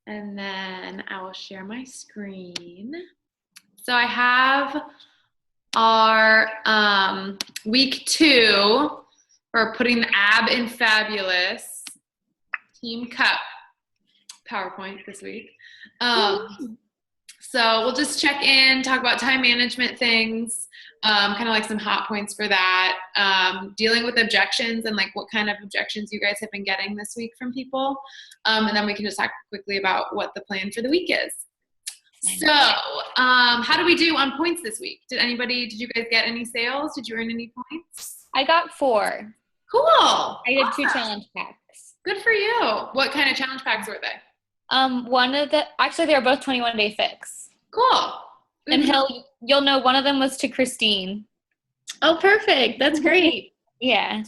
And then I will share my screen. So I have our week 2 for putting the Ab in Fabulous Team Cup PowerPoint this week. So we'll just check in, talk about time management things, kind of like some hot points for that, dealing with objections and like what kind of objections you guys have been getting this week from people. And then we can just talk quickly about what the plan for the week is. So how do we do on points this week? Did you guys get any sales? Did you earn any points? I got 4. Cool. I did 2 challenge packs. Good for you. What kind of challenge packs were they? Actually they were both 21-day fix. Cool. And you'll know one of them was to Christine. Oh, perfect. That's great. Yeah.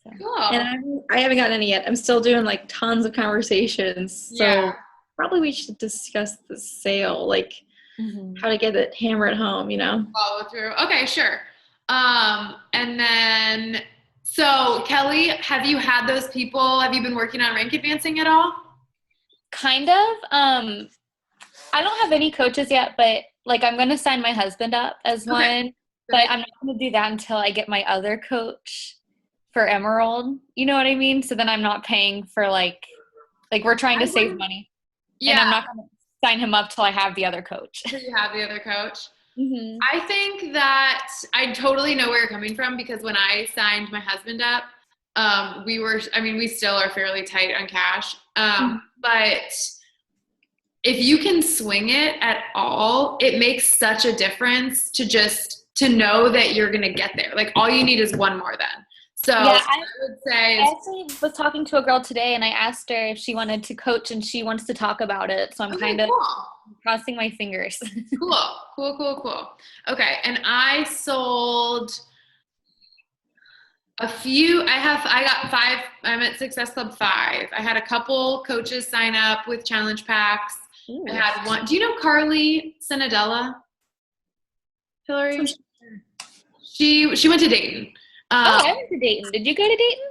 So. Cool. And I haven't gotten any yet. I'm still doing like tons of conversations. So probably we should discuss the sale, like how to get it hammered home, Follow through. Okay, sure. And then, so Kelly, have you had those people, have you been working on rank advancing at all? Kind of. I don't have any coaches yet, but like I'm going to sign my husband up as one, but I'm not going to do that until I get my other coach for Emerald. You know what I mean? So then I'm not paying for like we're trying to save money. Yeah. And I'm not going to sign him up till I have the other coach. Till you have the other coach. Mm-hmm. I think that I totally know where you're coming from, because when I signed my husband up, we still are fairly tight on cash. But if you can swing it at all, it makes such a difference to know that you're going to get there. Like all you need is one more then. So yeah, I would say. I actually was talking to a girl today and I asked her if she wanted to coach and she wants to talk about it. So I'm kind of crossing my fingers. Cool. Okay. And I sold a few. I got 5. I'm at Success Club 5. I had a couple coaches sign up with challenge packs. Ooh. I had one. Do you know Carly Senadella? Hillary? She went to Dayton. I went to Dayton. Did you go to Dayton?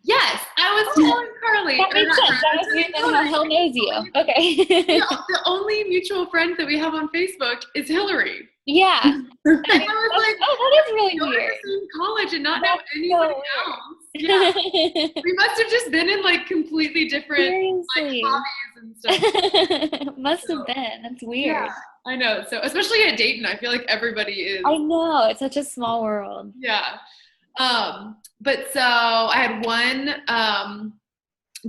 Yes, I was telling Carly. That makes sense. That was weird how Hill knows you. Okay. The only mutual friend that we have on Facebook is Hillary. Yeah. And I was like, that is really weird. In college and not know anybody else. Yeah. We must have just been in like completely different like hobbies and stuff. Must have been. That's weird. Yeah, I know. So especially at Dayton, I feel like everybody is. I know. It's such a small world. Yeah. But so I had one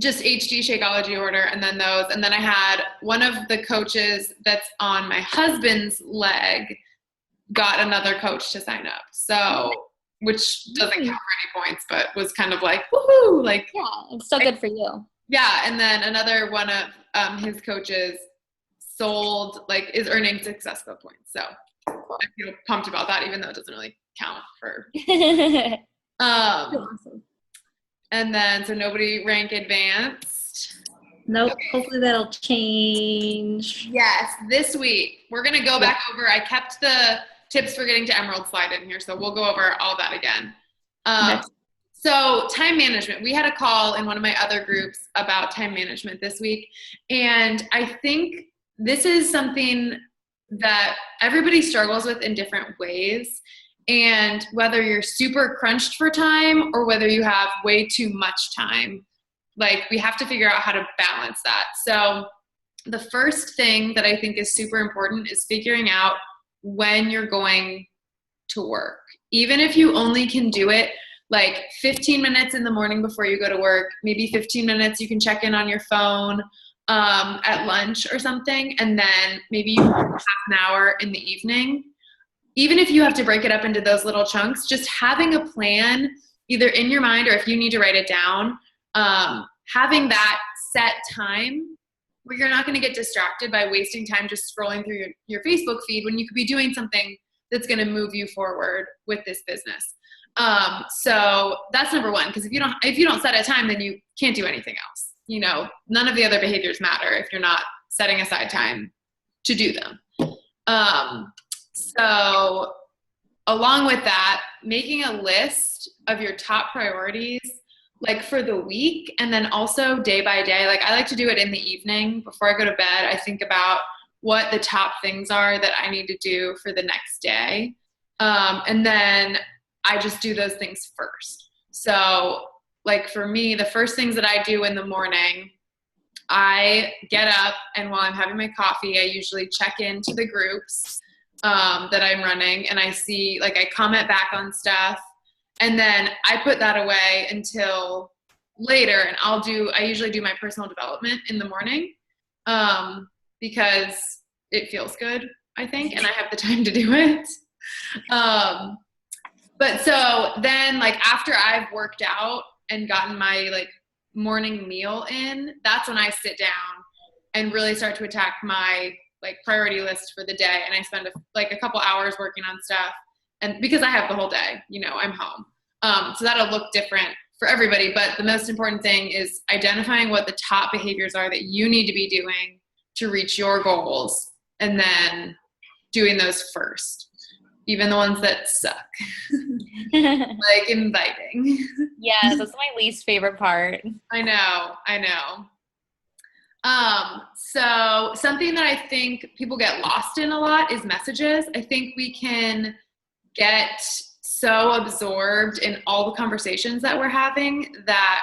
just HD Shakeology order and then those. And then I had one of the coaches that's on my husband's leg got another coach to sign up. So, which doesn't count for any points, but was kind of like, woohoo, like. Yeah, it's still good for you. Yeah. And then another one of his coaches is earning Success Club points. So I feel pumped about that, even though it doesn't really count for. Awesome. And then, so nobody rank advanced. Nope. Okay. Hopefully that'll change. Yes. This week, we're going to go back over. I kept the tips for getting to Emerald slide in here. So we'll go over all that again. So time management, we had a call in one of my other groups about time management this week. And I think this is something that everybody struggles with in different ways. And whether you're super crunched for time or whether you have way too much time, like we have to figure out how to balance that. So the first thing that I think is super important is figuring out when you're going to work. Even if you only can do it like 15 minutes in the morning before you go to work, maybe 15 minutes you can check in on your phone at lunch or something, and then maybe you have half an hour in the evening. Even if you have to break it up into those little chunks, just having a plan either in your mind or if you need to write it down, having that set time where you're not going to get distracted by wasting time just scrolling through your Facebook feed when you could be doing something that's going to move you forward with this business. So that's number one, because if you don't set a time, then you can't do anything else. None of the other behaviors matter if you're not setting aside time to do them. So along with that, making a list of your top priorities like for the week, and then also day by day. Like I like to do it in the evening before I go to bed. I think about what the top things are that I need to do for the next day. And then I just do those things first. So like for me, the first things that I do in the morning, I get up, and while I'm having my coffee, I usually check into the groups that I'm running, and I see, like, I comment back on stuff, and then I put that away until later, and I usually do my personal development in the morning because it feels good, I think, and I have the time to do it. But so then, like, after I've worked out and gotten my, like, morning meal in, that's when I sit down and really start to attack my, like, priority list for the day. And I spend a couple hours working on stuff, and because I have the whole day, you know, I'm home. So that'll look different for everybody. But the most important thing is identifying what the top behaviors are that you need to be doing to reach your goals, and then doing those first, even the ones that suck. Like inviting. Yeah, that's my least favorite part. I know. So something that I think people get lost in a lot is messages. I think we can get so absorbed in all the conversations that we're having that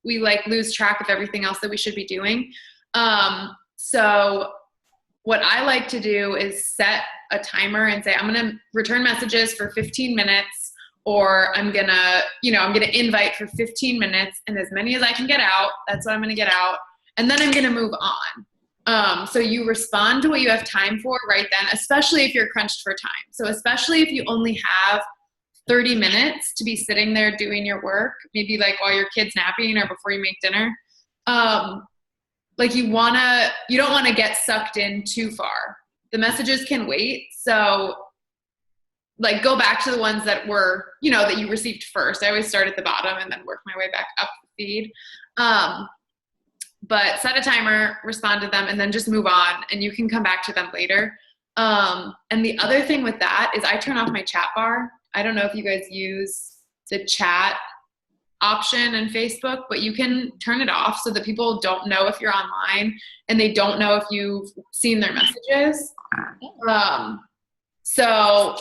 we, like, lose track of everything else that we should be doing. So what I like to do is set a timer and say, I'm going to return messages for 15 minutes, or I'm going to invite for 15 minutes, and as many as I can get out, that's what I'm going to get out. And then I'm going to move on. So you respond to what you have time for right then, especially if you're crunched for time. So especially if you only have 30 minutes to be sitting there doing your work, maybe like while your kid's napping or before you make dinner. Like you don't want to get sucked in too far. The messages can wait. So like go back to the ones that were, that you received first. I always start at the bottom and then work my way back up the feed. But set a timer, respond to them, and then just move on, and you can come back to them later. And the other thing with that is I turn off my chat bar. I don't know if you guys use the chat option in Facebook, but you can turn it off so that people don't know if you're online and they don't know if you've seen their messages. So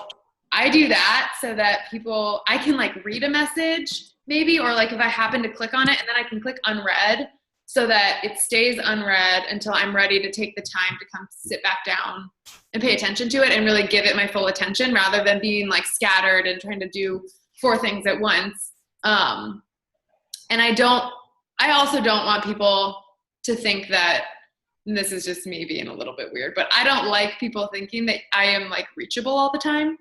I do that so that I can like read a message maybe, or like if I happen to click on it, and then I can click unread so that it stays unread until I'm ready to take the time to come sit back down and pay attention to it and really give it my full attention, rather than being like scattered and trying to do 4 things at once. And I also don't want people to think that, and this is just me being a little bit weird, but I don't like people thinking that I am like reachable all the time.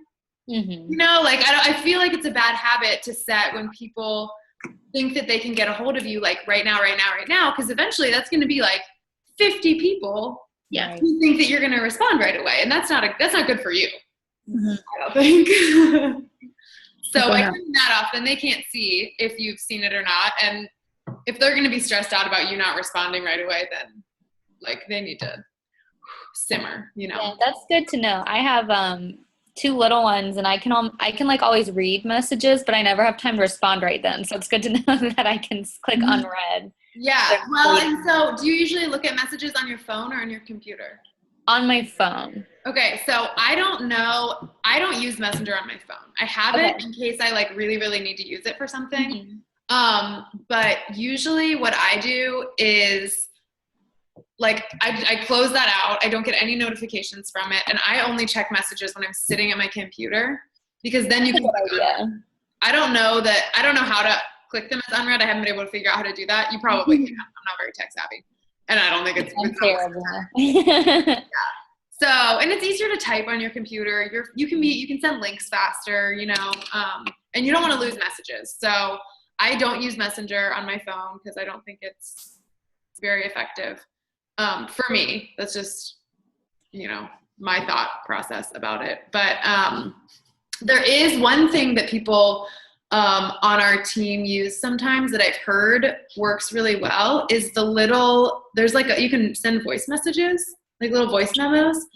Mm-hmm. I feel like it's a bad habit to set when people think that they can get a hold of you like right now, because eventually that's going to be like 50 people who think that you're going to respond right away, and that's not good for you. Mm-hmm. I don't think. So by turning that off, then they can't see if you've seen it or not, and if they're going to be stressed out about you not responding right away, then like they need to simmer. Yeah, that's good to know. I have 2 little ones, and I can like always read messages, but I never have time to respond right then. So it's good to know that I can click unread. Yeah. Well, and so do you usually look at messages on your phone or on your computer? On my phone. Okay. So I don't know. I don't use Messenger on my phone. I have it in case I like really, really need to use it for something. Mm-hmm. But usually what I do is like I close that out. I don't get any notifications from it, and I only check messages when I'm sitting at my computer, because then you can. I don't know how to click them as unread. I haven't been able to figure out how to do that. You probably can. I'm not very tech savvy, and I don't think it's terrible. Yeah. So, and it's easier to type on your computer. You can send links faster, and you don't want to lose messages. So I don't use Messenger on my phone because I don't think it's very effective. For me, that's just, my thought process about it. But there is one thing that people on our team use sometimes that I've heard works really well is you can send voice messages, like little voice memos.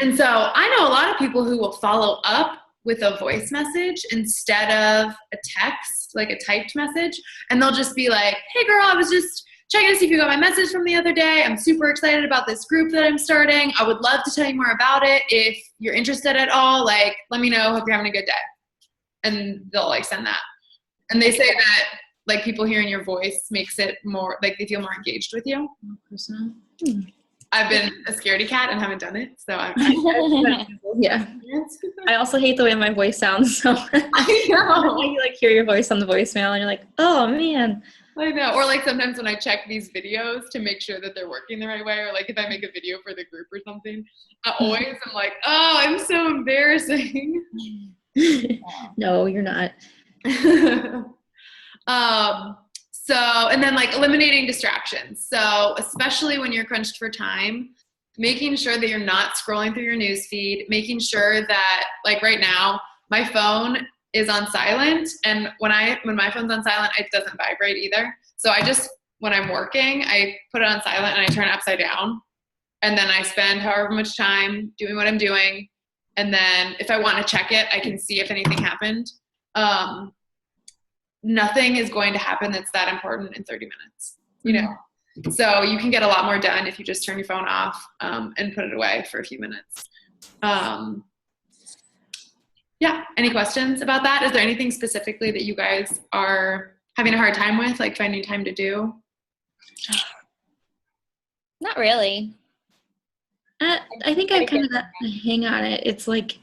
And so I know a lot of people who will follow up with a voice message instead of a text, like a typed message. And they'll just be like, hey girl, I was just checking to see if you got my message from the other day. I'm super excited about this group that I'm starting. I would love to tell you more about it. If you're interested at all, like, let me know. Hope you're having a good day. And they'll like send that. And they say that like people hearing your voice makes it more, like they feel more engaged with you. Personal. I've been a scaredy cat and haven't done it. So yeah. I also hate the way my voice sounds. So I know. you like hear your voice on the voicemail and you're like, oh man. I know. Or like sometimes when I check these videos to make sure that they're working the right way, or like if I make a video for the group or something, I always am like, oh, I'm so embarrassing. No, you're not. So, and then like eliminating distractions. So especially when you're crunched for time, making sure that you're not scrolling through your news feed, making sure that like right now, my phone is on silent. And when my phone's on silent, it doesn't vibrate either. So I just, when I'm working, I put it on silent and I turn it upside down. And then I spend however much time doing what I'm doing. And then if I want to check it, I can see if anything happened. Nothing is going to happen that's that important in 30 minutes, you know? So you can get a lot more done if you just turn your phone off and put it away for a few minutes. Yeah. Any questions about that? Is there anything specifically that you guys are having a hard time with, like finding time to do? Not really. I think I kind of got a hang on it. It's like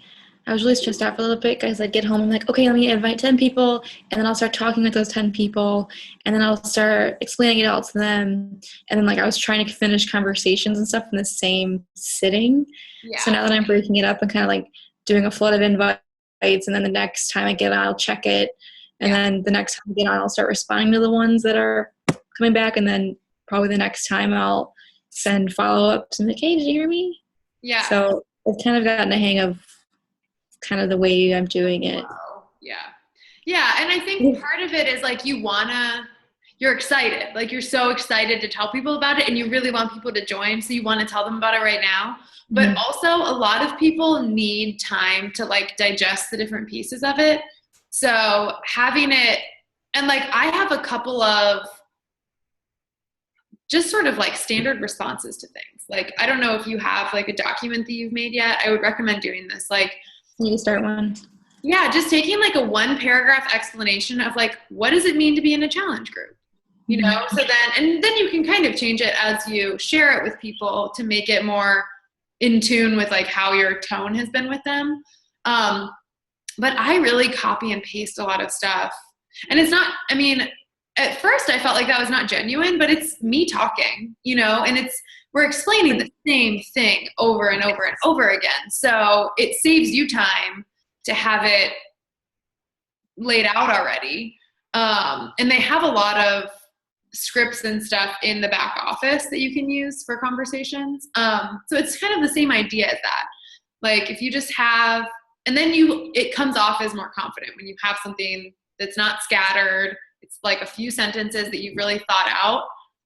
I was really stressed out for a little bit because I'd get home and I'm like, okay, let me invite 10 people, and then I'll start talking with those 10 people, and then I'll start explaining it all to them, and then like I was trying to finish conversations and stuff in the same sitting. Yeah. So now that I'm breaking it up and kind of like doing a flood of invites, and then the next time I get on, I'll check it, and then the next time I get on, I'll start responding to the ones that are coming back, and then probably the next time I'll send follow-ups and like, hey, did you hear me? Yeah. So I've kind of gotten a hang of kind of the way I'm doing it. Wow. Yeah. Yeah. And I think part of it is like you're excited. Like you're so excited to tell people about it and you really want people to join. So you want to tell them about it right now. But also a lot of people need time to like digest the different pieces of it. So having it, and like I have a couple of just sort of like standard responses to things. Like, I don't know if you have like a document that you've made yet. I would recommend doing this. Like, you can start one. Yeah, just taking like a 1-paragraph explanation of like, what does it mean to be in a challenge group? You know, so then you can kind of change it as you share it with people to make it more in tune with like how your tone has been with them. But I really copy and paste a lot of stuff. And it's not, I mean, at first I felt like that was not genuine, but it's me talking, you know, and we're explaining the same thing over and over and over again. So it saves you time to have it laid out already. And they have a lot of scripts and stuff in the back office that you can use for conversations. So it's kind of the same idea as that. Like if you just have, and then it comes off as more confident when you have something that's not scattered. It's like a few sentences that you've really thought out,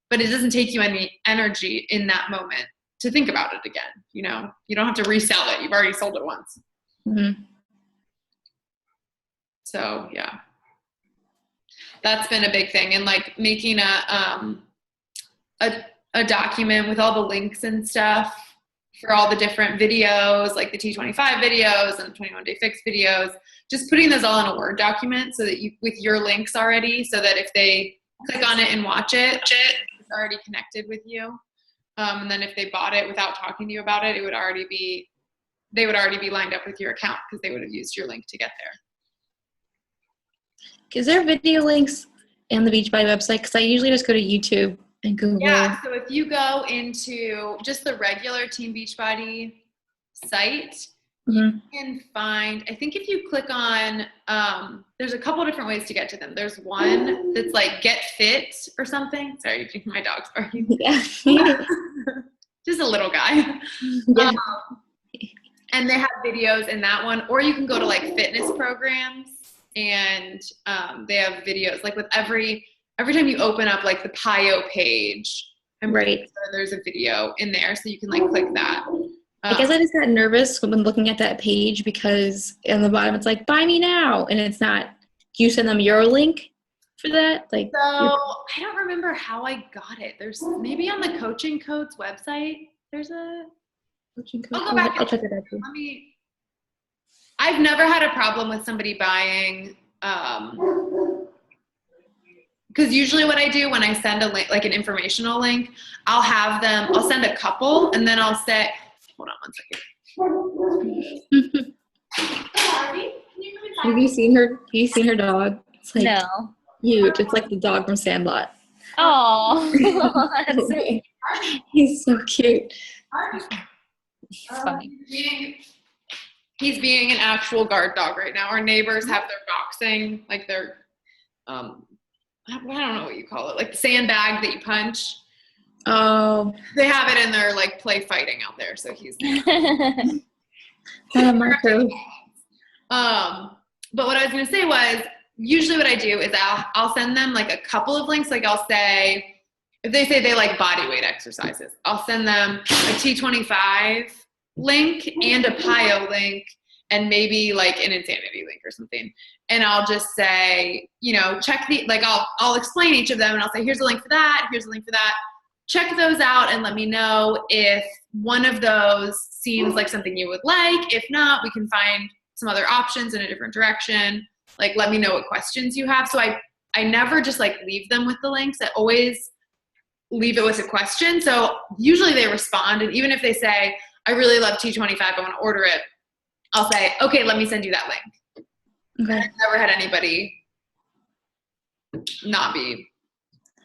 but it doesn't take you any energy in that moment to think about it again. You know, you don't have to resell it. You've already sold it once. Mm-hmm. So yeah, that's been a big thing. And like making a document with all the links and stuff for all the different videos, like the T25 videos and 21-day fix videos, just putting those all in a Word document so that with your links already, so that if they click on it and watch it, it's already connected with you. And then if they bought it without talking to you about it, they would already be lined up with your account because they would have used your link to get there. Is there video links on the Beachbody website? Because I usually just go to YouTube and Google. Yeah, so if you go into just the regular Team Beachbody site, you can find, I think if you click on, there's a couple different ways to get to them. There's one that's like Get Fit or something. Sorry, you think my dog's barking. Yeah. Just a little guy. Yeah. And they have videos in that one. Or you can go to like fitness programs and they have videos. Like with every time you open up like the PIO page, I'm pretty sure there's a video in there, so you can like click that. I guess I just got nervous when looking at that page because on the bottom it's like, buy me now. And it's not, do you send them your link for that? Like, so I don't remember how I got it. There's maybe on the Coaching Codes website, there's a coaching code. I'll go back. I'll check it out too. I've never had a problem with somebody buying, because usually what I do when I send a link, like an informational link, I'll send a couple, and then I'll say, hold on 1 second. Have you seen her dog? It's like No. huge. It's like the dog from Sandlot. Oh, He's so cute. funny. He's being an actual guard dog right now. Our neighbors have their boxing, like their, I don't know what you call it, like the sandbag that you punch. Oh. They have it in their like play fighting out there, so he's. Marco. But what I was gonna say was, usually what I do is I'll send them like a couple of links. Like I'll say, if they say they like body weight exercises, I'll send them a T25 link and a PIO link and maybe like an insanity link or something. And I'll just say, check I'll explain each of them and I'll say, here's a link for that. Here's a link for that. Check those out and let me know if one of those seems like something you would like. If not, we can find some other options in a different direction. Like, let me know what questions you have. So I never just like leave them with the links. I always leave it with a question. So usually they respond. And even if they say, I really love T25, I want to order it, I'll say, okay, let me send you that link. Okay. I've never had anybody not be.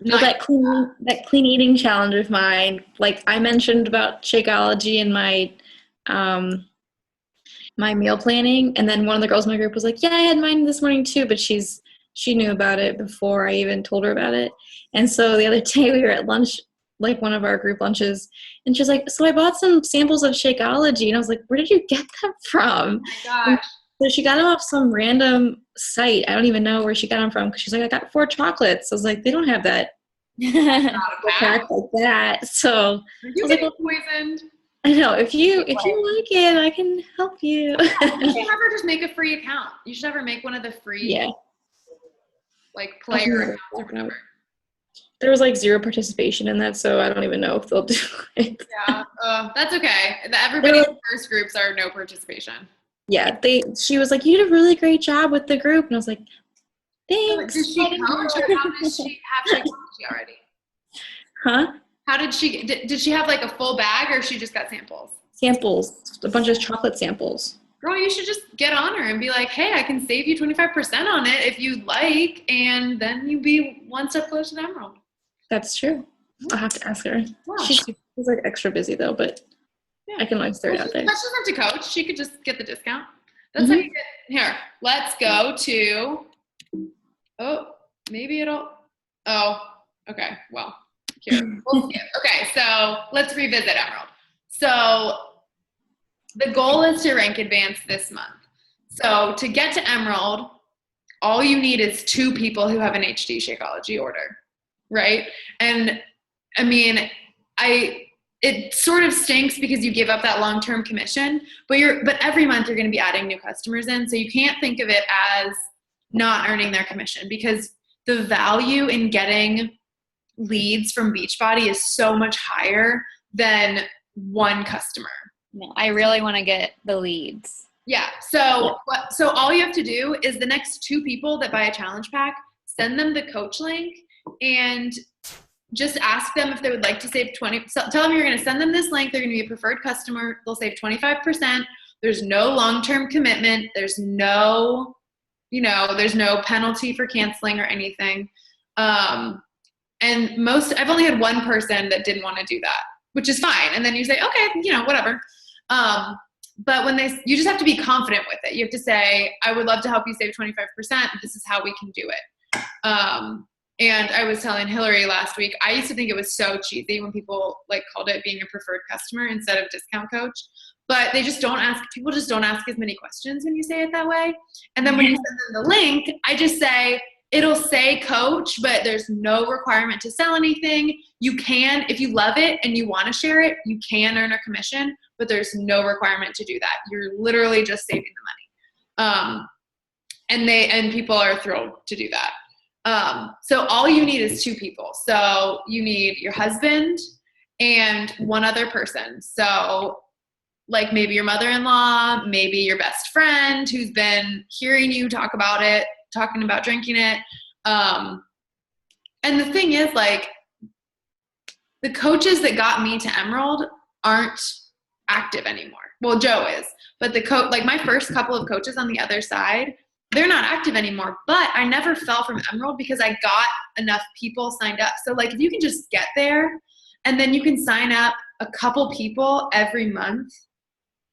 So that clean eating challenge of mine, like I mentioned about Shakeology and my my meal planning, and then one of the girls in my group was like, yeah, I had mine this morning too, but she knew about it before I even told her about it. And so the other day we were at lunch, like one of our group lunches, and she was like, so I bought some samples of Shakeology, and I was like, where did you get them from? Oh my gosh. So she got them off some random site. I don't even know where she got them from, because she's like, I got 4 chocolates. I was like, they don't have that Not a pack like that. So you I was like, get poisoned. I know, if you like it, I can help you. You should have her just make a free account. You should have her make one of the free like player accounts or whatever. There was like 0 participation in that, so I don't even know if they'll do it. Yeah, that's okay. Everybody's first groups are no participation. Yeah, she was like, you did a really great job with the group, and I was like, thanks. Did she coach, or how did she have Shakeology already? Huh? How did she have like a full bag, or she just got samples? Samples, a bunch of chocolate samples. Girl, you should just get on her and be like, hey, I can save you 25% on it if you'd like, and then you'd be one step closer to Emerald. That's true. I'll have to ask her. Wow. She's like extra busy though, but I can like throw it out there. She doesn't have to coach. She could just get the discount. That's how you get here. Let's go to. Oh, maybe it'll. Oh, okay. Well, here. We'll skip. Okay, so let's revisit Emerald. So the goal is to rank advanced this month. So to get to Emerald, all you need is 2 people who have an HD Shakeology order, right? And I mean, it sort of stinks because you give up that long-term commission, but every month you're going to be adding new customers in, so you can't think of it as not earning their commission, because the value in getting leads from Beachbody is so much higher than one customer. No, I really want to get the leads. Yeah. So all you have to do is the next 2 people that buy a challenge pack, send them the coach link and just ask them if they would like to save 20. So tell them you're going to send them this link. They're going to be a preferred customer. They'll save 25%. There's no long-term commitment. There's no penalty for canceling or anything. And I've only had one person that didn't want to do that, which is fine. And then you say, okay, whatever. But you just have to be confident with it. You have to say, I would love to help you save 25%. This is how we can do it. And I was telling Hillary last week, I used to think it was so cheesy when people like called it being a preferred customer instead of discount coach, but people just don't ask as many questions when you say it that way. And then when you send them the link, I just say, it'll say coach, but there's no requirement to sell anything. You can, if you love it and you want to share it, you can earn a commission, but there's no requirement to do that. You're literally just saving the money. And people are thrilled to do that. So all you need is 2 people. So you need your husband and one other person. So like maybe your mother-in-law, maybe your best friend who's been hearing you talking about drinking it. And the thing is, like, the coaches that got me to Emerald aren't active anymore. Well, Joe is, but like my first couple of coaches on the other side, they're not active anymore, but I never fell from Emerald because I got enough people signed up. So like, if you can just get there and then you can sign up a couple people every month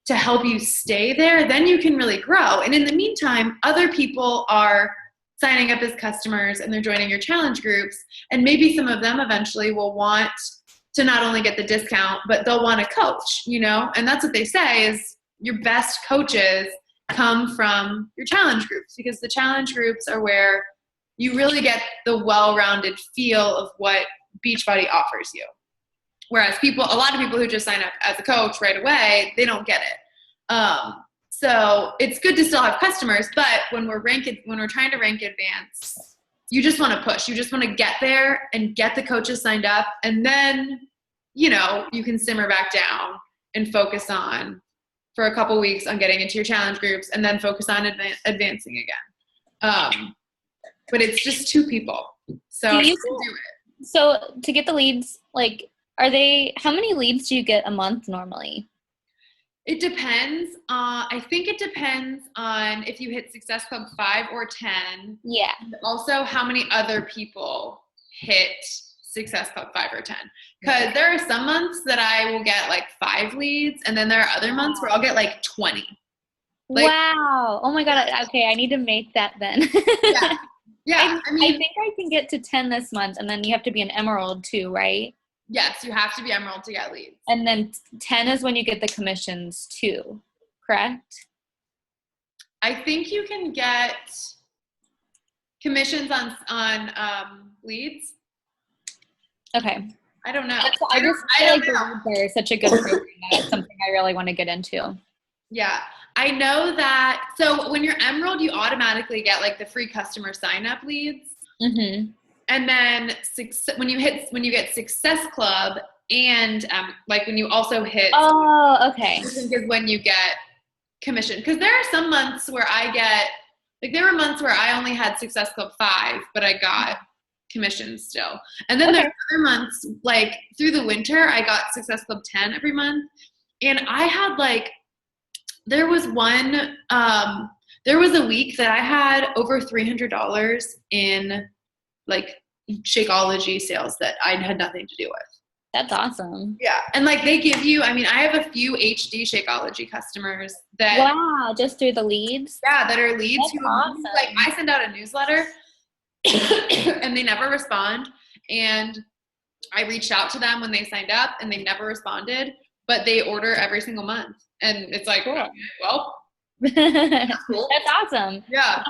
to help you stay there, then you can really grow. And in the meantime, other people are signing up as customers and they're joining your challenge groups. And maybe some of them eventually will want to not only get the discount, but they'll want to coach, you know? And that's what they say is your best coaches come from your challenge groups, because the challenge groups are where you really get the well-rounded feel of what Beachbody offers you. Whereas a lot of people who just sign up as a coach right away, they don't get it. So it's good to still have customers, but when we're trying to rank advance, you just want to push. You just want to get there and get the coaches signed up, and then, you know, you can simmer back down and focus on for a couple weeks on getting into your challenge groups, and then focus on advancing again. But it's just 2 people, so you can do it. So to get the leads, like, how many leads do you get a month normally? It depends. I think it depends on if you hit Success Club 5 or 10. Yeah. Also, how many other people hit Success Club 5 or 10. Because there are some months that I will get like 5 leads, and then there are other months where I'll get like 20. Like, wow. Oh my God. Okay, I need to make that then. Yeah. Yeah. I think I can get to 10 this month, and then you have to be an Emerald too, right? Yes, you have to be Emerald to get leads. And then 10 is when you get the commissions too, correct? I think you can get commissions on leads. Okay. I don't know. I don't know. They're such a good program. That's something I really want to get into. Yeah. I know that. So when you're Emerald, you automatically get like the free customer sign up leads. Mm-hmm. And then when you get Success Club and like when you also hit. Oh, okay. I think is when you get commission. Because there are some months where there were months where I only had Success Club 5, but I got commissions still. And then there are other months, like through the winter, I got Success Club 10 every month. And I had there was a week that I had over $300 in like Shakeology sales that I had nothing to do with. That's awesome. Yeah. And like they give you, I mean, I have a few HD Shakeology customers that. Wow. Just through the leads? Yeah. That are leads. That's awesome. Like I send out a newsletter and they never respond. And I reached out to them when they signed up and they never responded, but they order every single month. And it's like, cool. Well, that's cool. That's awesome. Yeah.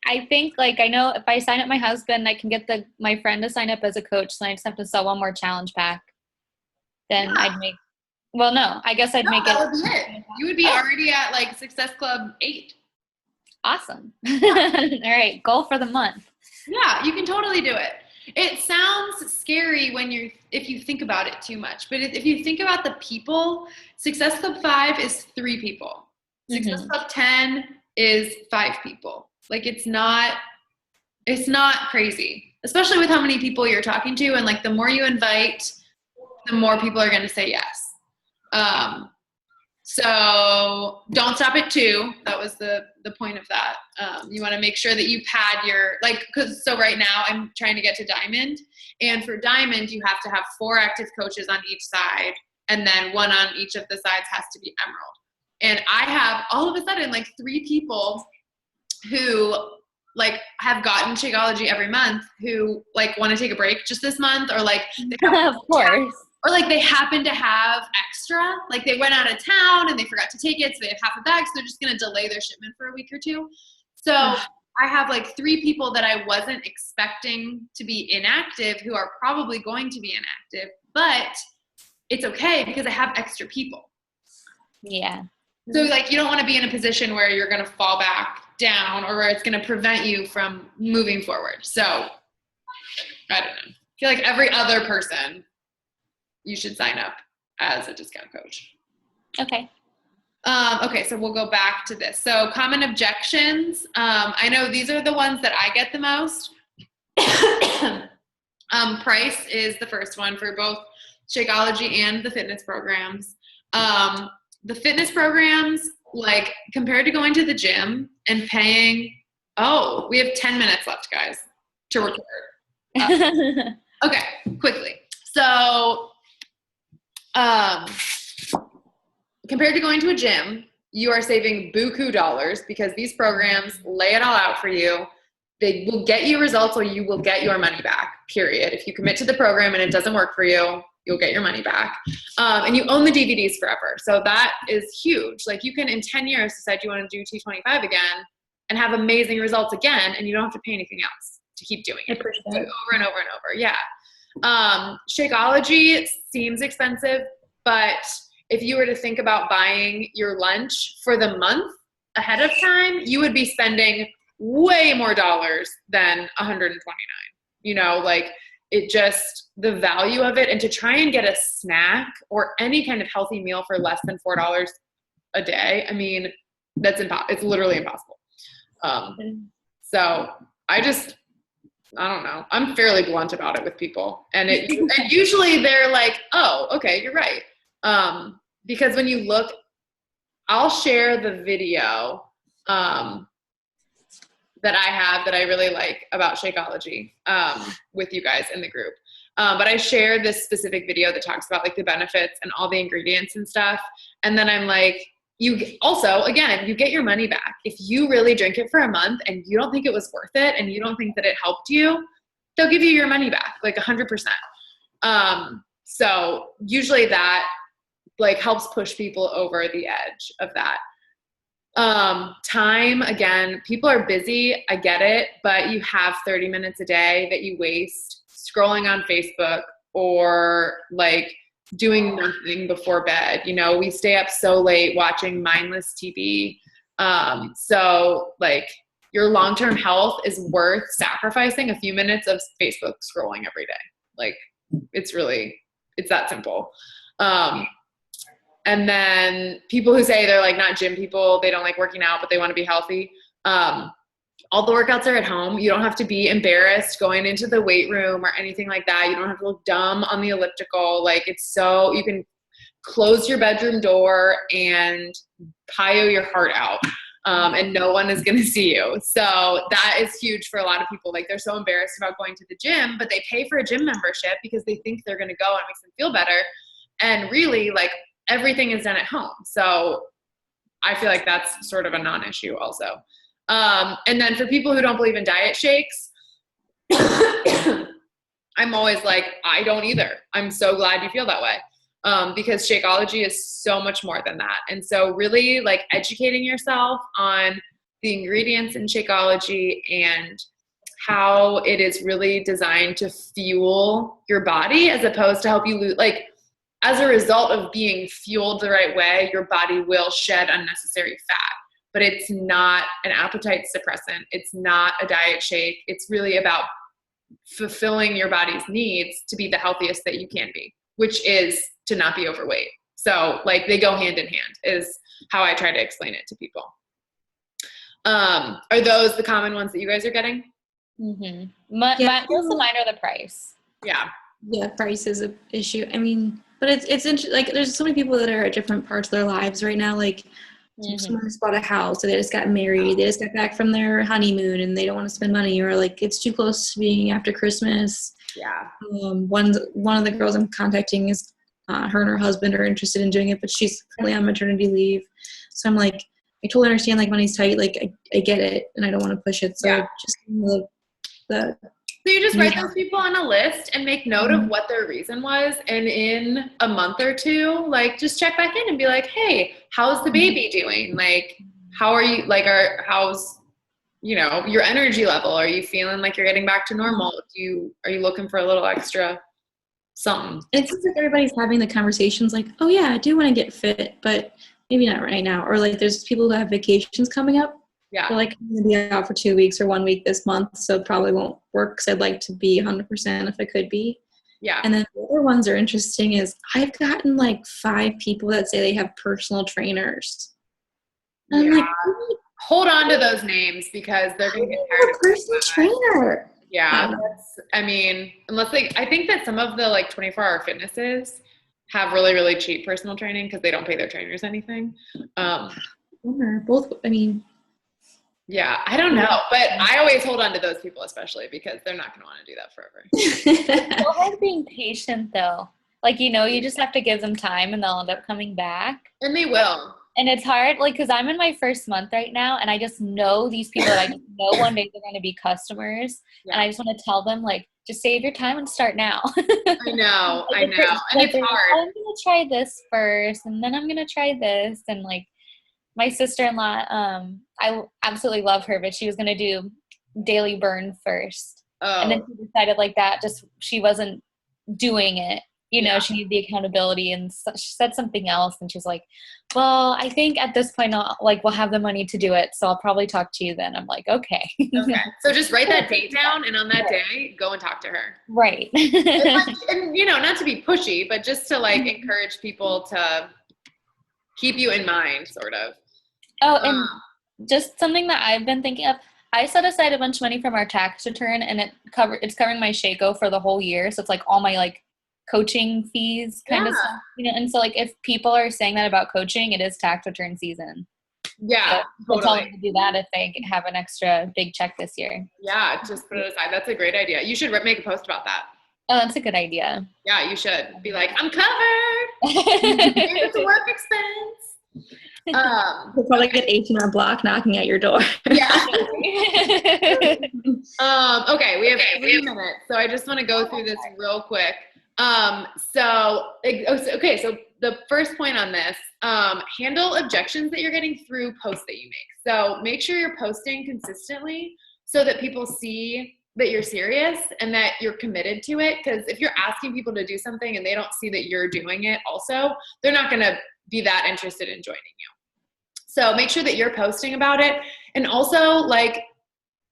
I think I know if I sign up my husband, I can get my friend to sign up as a coach. So I just have to sell one more challenge pack. Then I'd make, I guess I'd make it. That would be it. You would be already at like Success Club 8. Awesome. All right. Goal for the month. Yeah, you can totally do it. It sounds scary if you think about it too much, but if you think about the people, Success Club 5 is 3 people. Success Club 10 is 5 people. Like it's not crazy, especially with how many people you're talking to. And like the more you invite, the more people are going to say yes. So don't stop at 2. That was the point of that. You want to make sure that you pad so right now I'm trying to get to Diamond, and for Diamond, you have to have 4 active coaches on each side, and then 1 on each of the sides has to be Emerald. And I have all of a sudden 3 people who have gotten Shakeology every month who want to take a break just this month, or of course. Or they happen to have extra, they went out of town and they forgot to take it, so they have half a bag, so they're just going to delay their shipment for a week or 2. So I have like 3 people that I wasn't expecting to be inactive who are probably going to be inactive, but it's okay because I have extra people. Yeah. So like you don't want to be in a position where you're going to fall back down or where it's going to prevent you from moving forward. So I don't know. I feel like every other person you should sign up as a discount coach. Okay. Okay, so we'll go back to this. So common objections. I know these are the ones that I get the most. Price is the first one for both Shakeology and the fitness programs. The fitness programs, like compared to going to the gym and paying, we have 10 minutes left, guys, to record. Okay, quickly. So compared to going to a gym, you are saving buku dollars because these programs lay it all out for you. They will get you results or you will get your money back, period. If you commit to the program and it doesn't work for you, you'll get your money back. And you own the DVDs forever. So that is huge. Like you can, in 10 years, decide you want to do T25 again and have amazing results again, and you don't have to pay anything else to keep doing it. Over and over and over. Yeah. Shakeology seems expensive, but if you were to think about buying your lunch for the month ahead of time, you would be spending way more dollars than $129. You know, like it just, the value of it, and to try and get a snack or any kind of healthy meal for less than $4 a day, I mean, it's literally impossible. So I don't know. I'm fairly blunt about it with people. And usually they're like, oh, okay, you're right. Because when you look, I'll share the video that I have that I really like about Shakeology with you guys in the group. But I share this specific video that talks about like the benefits and all the ingredients and stuff. And then I'm like, you get your money back. If you really drink it for a month and you don't think it was worth it and you don't think that it helped you, they'll give you your money back, like 100%. So usually that like helps push people over the edge of that. Time, again, people are busy. I get it, but you have 30 minutes a day that you waste scrolling on Facebook or like doing nothing before bed. You know, we stay up so late watching mindless TV. So like your long-term health is worth sacrificing a few minutes of Facebook scrolling every day. Like it's that simple. And then people who say they're like not gym people, they don't like working out, but they want to be healthy. All the workouts are at home. You don't have to be embarrassed going into the weight room or anything like that. You don't have to look dumb on the elliptical. Like you can close your bedroom door and pio your heart out. And no one is going to see you. So that is huge for a lot of people. Like they're so embarrassed about going to the gym, but they pay for a gym membership because they think they're going to go and it makes them feel better. And really like everything is done at home. So I feel like that's sort of a non-issue also. And then for people who don't believe in diet shakes, I'm always like, I don't either. I'm so glad you feel that way. Because Shakeology is so much more than that. And so really like educating yourself on the ingredients in Shakeology and how it is really designed to fuel your body as opposed to help you lose, like as a result of being fueled the right way, your body will shed unnecessary fat. But it's not an appetite suppressant. It's not a diet shake. It's really about fulfilling your body's needs to be the healthiest that you can be, which is to not be overweight. So like they go hand in hand is how I try to explain it to people. Are those the common ones that you guys are getting? Mm-hmm. Most of mine are the price. Yeah. Yeah, price is an issue. I mean, but it's interesting. Like there's so many people that are at different parts of their lives right now. Like someone just bought a house, or they just got married, they just got back from their honeymoon and they don't want to spend money, or like it's too close to being after Christmas. Yeah. One of the girls I'm contacting is her and her husband are interested in doing it, but she's currently on maternity leave. So I'm like, I totally understand like money's tight. Like I get it and I don't want to push it. So yeah. Just So you just write those people on a list and make note of what their reason was. And in a month or two, like just check back in and be like, hey, how's the baby doing? Like, how are you? Like, how's your energy level. Are you feeling like you're getting back to normal? Are you looking for a little extra something? It seems like everybody's having the conversations like, oh yeah, I do want to get fit, but maybe not right now. Or like there's people who have vacations coming up. Yeah. They're like, I'm going to be out for 2 weeks or 1 week this month, so it probably won't work because I'd like to be 100% if I could be. Yeah. And then the other ones are interesting is I've gotten like 5 people that say they have personal trainers. And I'm like, hold on to those names because they're going to get tired of personal trainer. Yeah. I think that some of the like 24-hour fitnesses have really, really cheap personal training because they don't pay their trainers anything. Both, I mean. Yeah, I don't know, but I always hold on to those people, especially because they're not going to want to do that forever. It's so hard being patient, though. Like, you just have to give them time, and they'll end up coming back. And they will. And it's hard, like, because I'm in my first month right now, and I just know these people that I just know one day they're going to be customers, and I just want to tell them, like, just save your time and start now. I know. And it's hard. I'm going to try this first, and then I'm going to try this, and, like, my sister-in-law, I absolutely love her, but she was going to do daily burn first. Oh. And then she decided like that, just she wasn't doing it. She needed the accountability, and she said something else. And she's like, well, I think at this point, we'll have the money to do it. So I'll probably talk to you then. I'm like, okay. Okay. So just write that date down, and on that day, go and talk to her. Right. and not to be pushy, but just to like encourage people to keep you in mind, sort of. Oh, and just something that I've been thinking of, I set aside a bunch of money from our tax return, and it's covering my Shaco for the whole year. So it's like all my like coaching fees kind of stuff, and so like if people are saying that about coaching, it is tax return season. Yeah, so totally. Tell them to do that if they have an extra big check this year. Yeah, just put it aside. That's a great idea. You should make a post about that. Oh, that's a good idea. Yeah, you should be like, I'm covered. It's a work expense. You'll probably get H&R Block knocking at your door. Yeah. Okay, we have 3 minutes, so I just want to go through this real quick. So the first point on this, handle objections that you're getting through posts that you make. So make sure you're posting consistently so that people see that you're serious and that you're committed to it. Because if you're asking people to do something and they don't see that you're doing it also, they're not going to be that interested in joining you. So make sure that you're posting about it, and also like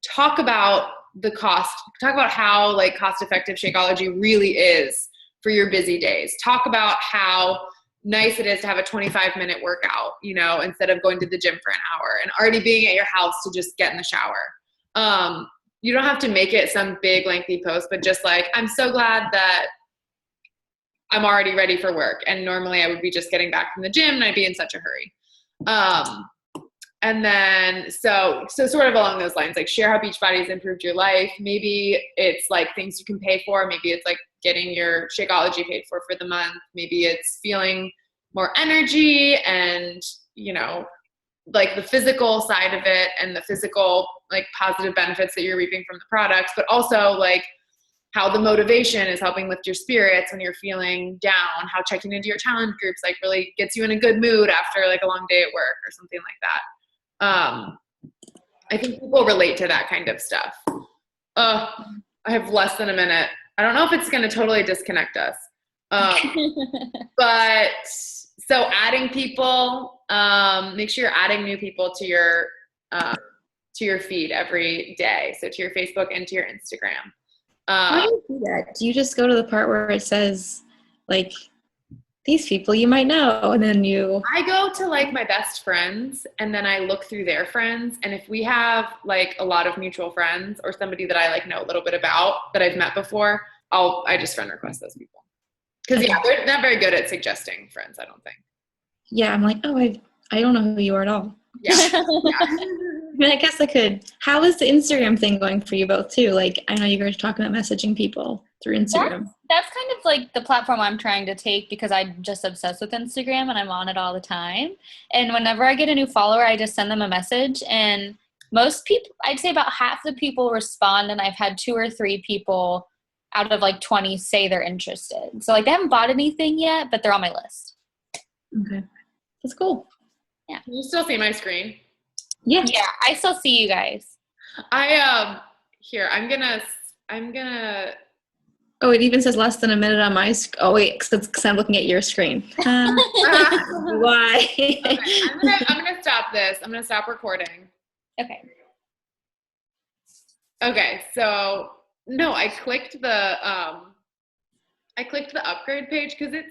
talk about the cost. Talk about how like cost-effective Shakeology really is for your busy days. Talk about how nice it is to have a 25-minute workout, instead of going to the gym for an hour and already being at your house to just get in the shower. You don't have to make it some big lengthy post, but just like, I'm so glad that I'm already ready for work. And normally I would be just getting back from the gym and I'd be in such a hurry. And then, so sort of along those lines, like share how Beachbody's improved your life. Maybe it's like things you can pay for. Maybe it's like getting your Shakeology paid for the month. Maybe it's feeling more energy and, like the physical side of it and the physical, like positive benefits that you're reaping from the products, but also like how the motivation is helping lift your spirits when you're feeling down, how checking into your challenge groups like really gets you in a good mood after like a long day at work or something like that. I think people relate to that kind of stuff. I have less than a minute. I don't know if it's going to totally disconnect us. But so adding people, make sure you're adding new people to your feed every day. So to your Facebook and to your Instagram. How do you do that? Do you just go to the part where it says like these people you might know, and then I go to like my best friends and then I look through their friends, and if we have like a lot of mutual friends or somebody that I like know a little bit about that I've met before, I just friend request those people. Because they're not very good at suggesting friends, I don't think. Yeah, I'm like, I don't know who you are at all. Yeah. I mean, I guess I could. How is the Instagram thing going for you both too? Like, I know you guys are talking about messaging people through Instagram. That's kind of like the platform I'm trying to take, because I'm just obsessed with Instagram and I'm on it all the time. And whenever I get a new follower, I just send them a message, and most people, I'd say about half the people respond, and I've had 2 or 3 people out of like 20 say they're interested. So like they haven't bought anything yet, but they're on my list. Okay. That's cool. Yeah. Can you still see my screen? Yeah. Yeah, I still see you guys. Here, I'm gonna Oh, it even says less than a minute on my oh wait, because I'm looking at your screen. Why? Okay, I'm gonna stop this. I'm gonna stop recording. Okay. Okay, so no, I clicked the upgrade page because it